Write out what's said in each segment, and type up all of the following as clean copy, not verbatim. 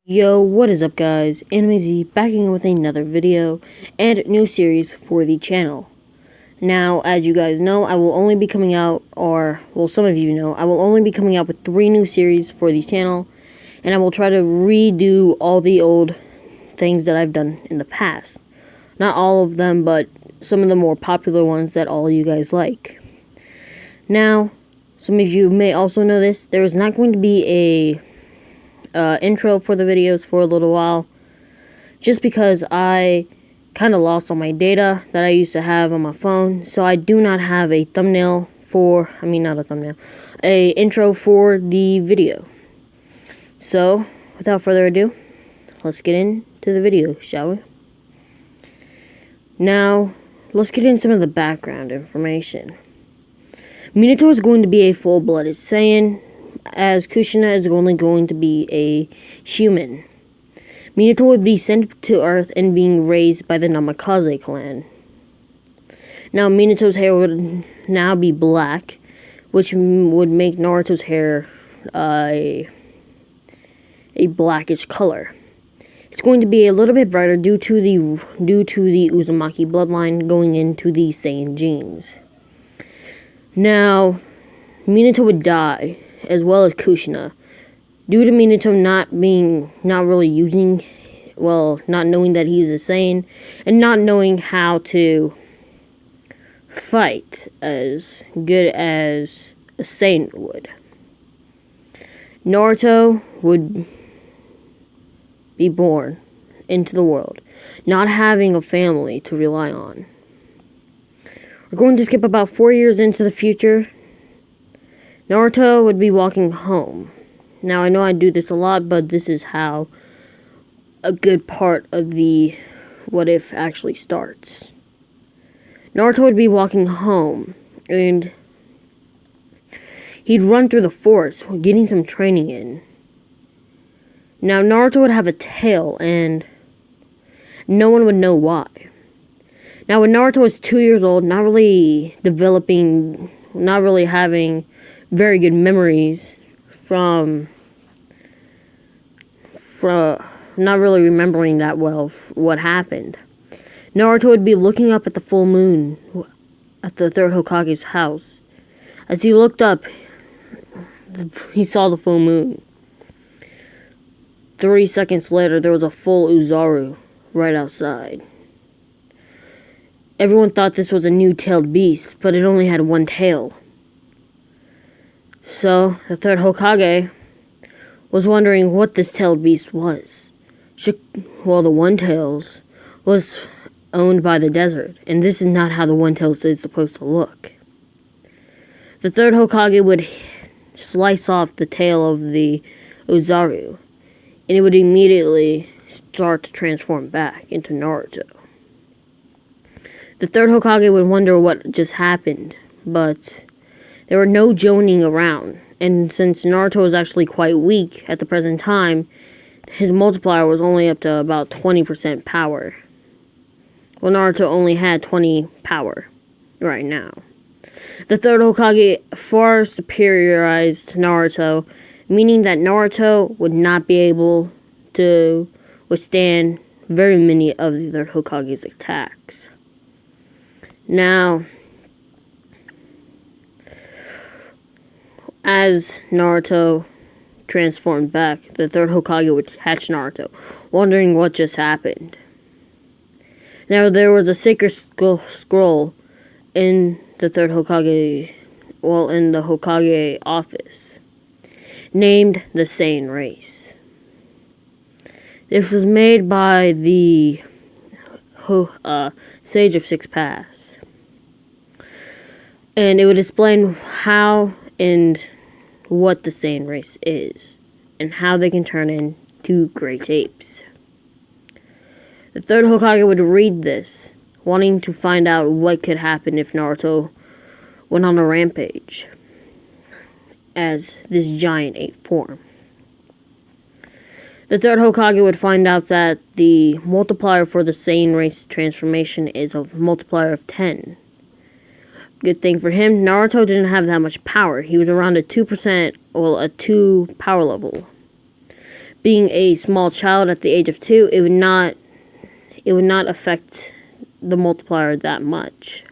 Yo, what is up guys? AnimeZ backing in with another video and new series for the channel. Now, as you guys know, I will only be coming out, or, well, some of you know, I will only be coming out with 3 new series for the channel, and I will try to redo all the old things that I've done in the past. Not all of them, but some of the more popular ones that all you guys like. Now, some of you may also know this, there is not going to be a intro for the videos for a little while, just because I kind of lost all my data that I used to have on my phone, so I do not have a thumbnail for, not a thumbnail, a intro for the video. So, without further ado, let's get into the video, shall we? Now, let's get into some of the background information. Minato is going to be a full-blooded Saiyan, as Kushina is only going to be a human. Minato would be sent to Earth and being raised by the Namikaze clan. Now, Minato's hair would now be black, which would make Naruto's hair a blackish color. It's going to be a little bit brighter due to the Uzumaki bloodline going into the Saiyan genes. Now, Minato would die, as well as Kushina, due to Minato not knowing that he's a Saiyan, and not knowing how to fight as good as a Saiyan would. Naruto would be born into the world, not having a family to rely on. We're going to skip about 4 years into the future. Naruto would be walking home. Now, I know I do this a lot, but this is how a good part of the what if actually starts. Naruto would be walking home, and he'd run through the forest, getting some training in. Now, Naruto would have a tail, and no one would know why. Now, when Naruto was 2 years old, not really having very good memories from not really remembering that well what happened. Naruto would be looking up at the full moon at the third Hokage's house. As he looked up, he saw the full moon. 3 seconds later, there was a full Uzaru right outside. Everyone thought this was a new tailed beast, but it only had one tail. So, the third Hokage was wondering what this tailed beast was. The One-Tails was owned by the desert, and this is not how the One-Tails is supposed to look. The third Hokage would slice off the tail of the Uzaru, and it would immediately start to transform back into Naruto. The third Hokage would wonder what just happened, but there were no Jonin around, and since Naruto was actually quite weak at the present time, his multiplier was only up to about 20% power. Well, Naruto only had 20 power right now. The third Hokage far superiorized Naruto, meaning that Naruto would not be able to withstand very many of the third Hokage's attacks. Now, as Naruto transformed back, the third Hokage would catch Naruto, wondering what just happened. Now, there was a sacred scroll in the third Hokage, in the Hokage office, named the Saiyan race. This was made by the Sage of Six Paths, and it would explain how and what the Saiyan race is, and how they can turn into great apes. The third Hokage would read this, wanting to find out what could happen if Naruto went on a rampage as this giant ape form. The third Hokage would find out that the multiplier for the Saiyan race transformation is a multiplier of 10. Good thing for him, Naruto didn't have that much power. He was around a 2% a 2 power level. being a small child at the age of 2, it would not affect the multiplier that much.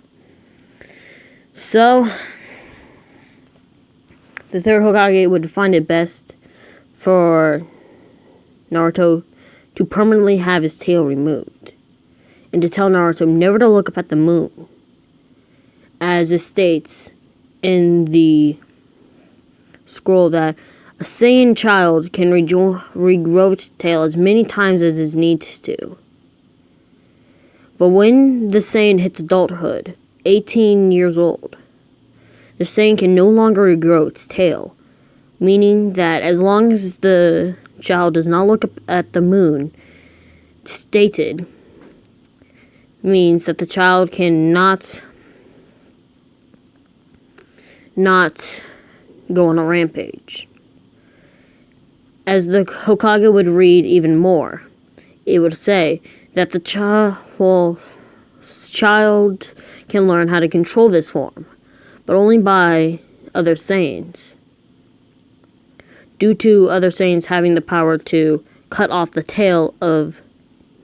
So, the third Hokage would find it best for Naruto to permanently have his tail removed, and to tell Naruto never to look up at the moon, as it states in the scroll that a Saiyan child can regrow its tail as many times as it needs to. But when the Saiyan hits adulthood, 18 years old, the Saiyan can no longer regrow its tail, meaning that as long as the child does not look up at the moon, stated, means that the child cannot not go on a rampage. As the Hokage would read even more, it would say that the child can learn how to control this form, but only by other Saiyans, due to other Saiyans having the power to cut off the tail of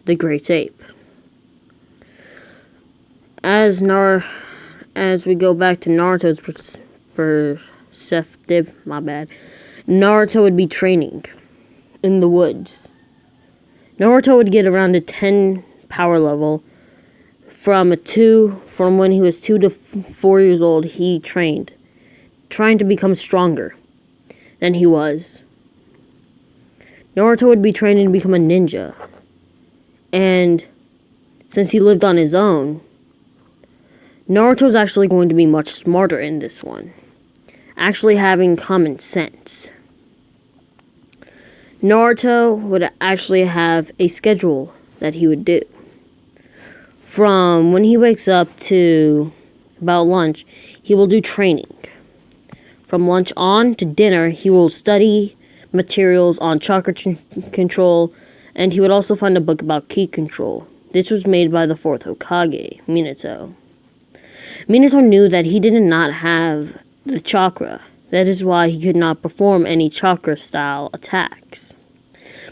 the great ape. As we go back to Naruto's perspective, Naruto would be training in the woods. Naruto would get around a 10 power level. From when he was 2 to 4 years old, he trained, trying to become stronger than he was. Naruto would be training to become a ninja. And since he lived on his own, Naruto's actually going to be much smarter in this one, actually having common sense. Naruto would actually have a schedule that he would do. From when he wakes up to about lunch, he will do training. From lunch on to dinner, he will study materials on chakra control, and he would also find a book about ki control. This was made by the fourth Hokage, Minato. Minato knew that he did not have the chakra. That is why he could not perform any chakra-style attacks.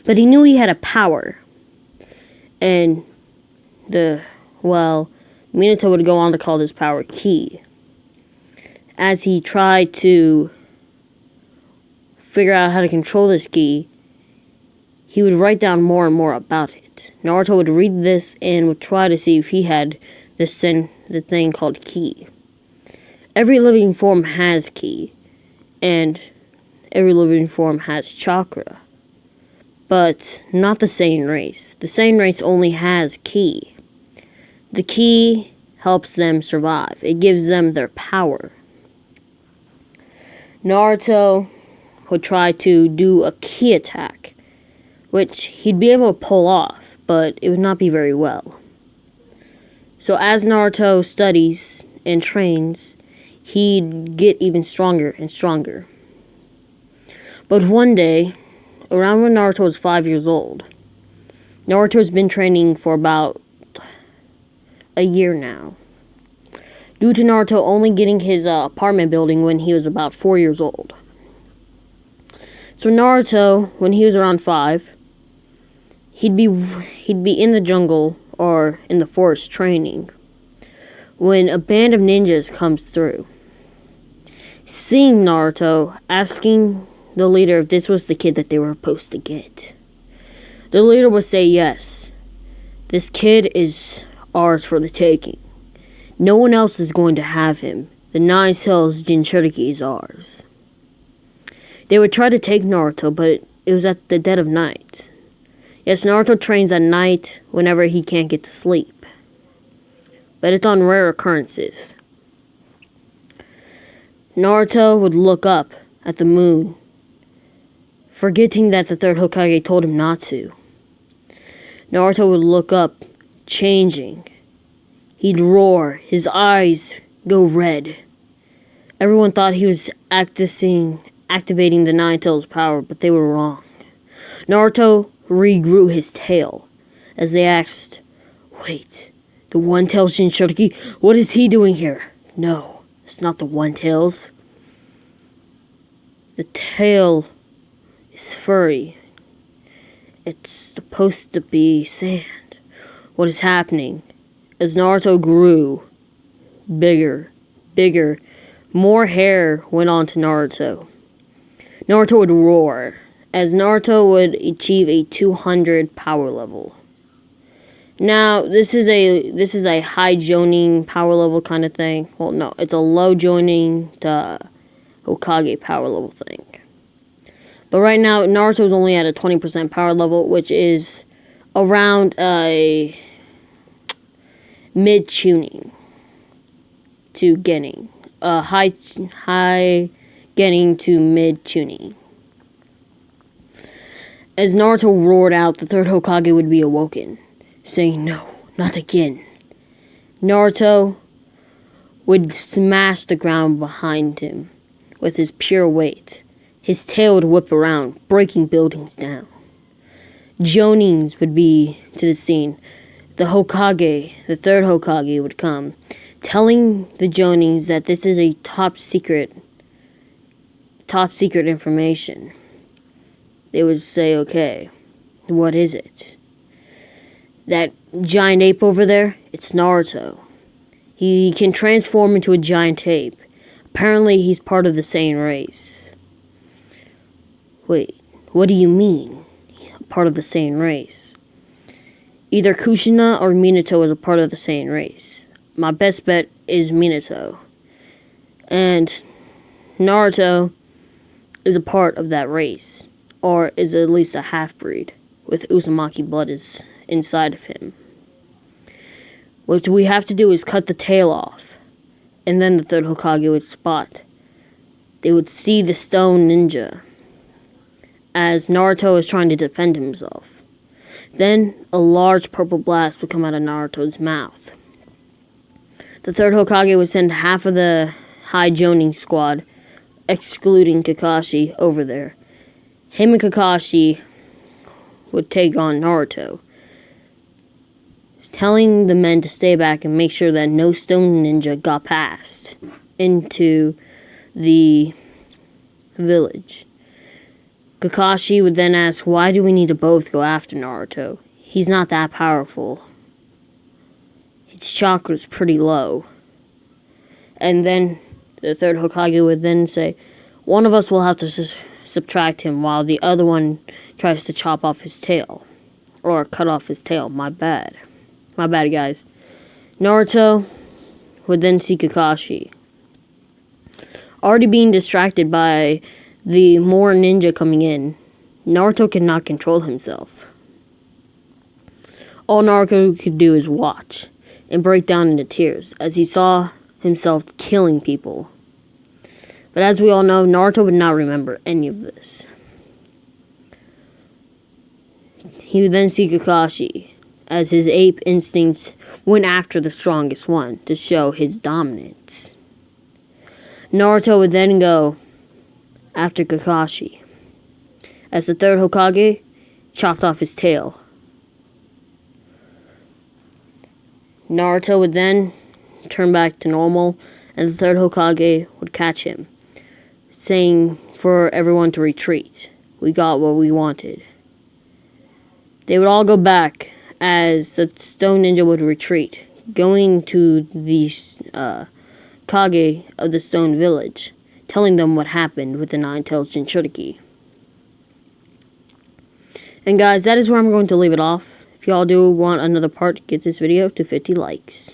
But he knew he had a power. And Minato would go on to call this power ki. As he tried to figure out how to control this ki, he would write down more and more about it. Naruto would read this and would try to see if he had the thing called ki. Every living form has ki, and every living form has chakra, but not the Saiyan race. The Saiyan race only has ki. The ki helps them survive. It gives them their power. Naruto would try to do a ki attack, which he'd be able to pull off, but it would not be very well. So as Naruto studies and trains, he'd get even stronger and stronger. But one day, around when Naruto was 5 years old, Naruto's been training for about a year now, due to Naruto only getting his apartment building when he was about 4 years old. So Naruto, when he was around 5, he'd be in the jungle or in the forest training when a band of ninjas comes through. Seeing Naruto, asking the leader if this was the kid that they were supposed to get. The leader would say, yes, this kid is ours for the taking. No one else is going to have him. The Nine Tails Jinchuriki is ours. They would try to take Naruto, but it was at the dead of night. Yes, Naruto trains at night whenever he can't get to sleep, but it's on rare occurrences. Naruto would look up at the moon, forgetting that the third Hokage told him not to. Naruto would look up, changing. He'd roar, his eyes go red. Everyone thought he was activating the Nine Tails power, but they were wrong. Naruto regrew his tail as they asked, wait, the One Tails Jinchuriki, what is he doing here? No, it's not the One Tails. The tail is furry. It's supposed to be sand. What is happening? As Naruto grew bigger, more hair went on to Naruto. Naruto would roar as Naruto would achieve a 200 power level. Now, this is a high joining power level kind of thing. Well, no, it's a low joining to Hokage power level thing. But right now, Naruto's only at a 20% power level, which is around a mid-tuning to Genin. High Genin to mid-tuning. As Naruto roared out, the third Hokage would be awoken, saying, "No, not again." Naruto would smash the ground behind him with his pure weight. His tail would whip around, breaking buildings down. Jonins would be to the scene. The third Hokage, would come, telling the Jonins that this is a top secret information. They would say, "Okay, what is it?" "That giant ape over there, it's Naruto. He can transform into a giant ape. Apparently he's part of the Saiyan race." "Wait, what do you mean, part of the Saiyan race?" "Either Kushina or Minato is a part of the Saiyan race. My best bet is Minato. And Naruto is a part of that race, or is at least a half-breed, with Uzumaki blood is inside of him. What we have to do is cut the tail off." And then the third Hokage would spot. They would see the stone ninja as Naruto is trying to defend himself. Then a large purple blast would come out of Naruto's mouth. The third Hokage would send half of the High Jonin squad, excluding Kakashi, over there. Him and Kakashi would take on Naruto, telling the men to stay back and make sure that no stone ninja got past into the village. Kakashi would then ask, "Why do we need to both go after Naruto? He's not that powerful. His chakra's pretty low." And then the third Hokage would then say, "One of us will have to subtract him while the other one tries to chop off his tail. Or cut off his tail. My bad, guys." Naruto would then see Kakashi, already being distracted by the more ninja coming in. Naruto could not control himself. All Naruto could do is watch and break down into tears as he saw himself killing people. But as we all know, Naruto would not remember any of this. He would then see Kakashi as his ape instincts went after the strongest one to show his dominance. Naruto would then go after Kakashi as the third Hokage chopped off his tail. Naruto would then turn back to normal and the third Hokage would catch him, saying for everyone to retreat. We got what we wanted. They would all go back as the stone ninja would retreat, going to the Kage of the stone village, telling them what happened with the Nine-Tailed Jinchuriki. And guys, that is where I'm going to leave it off. If y'all do want another part, get this video to 50 likes.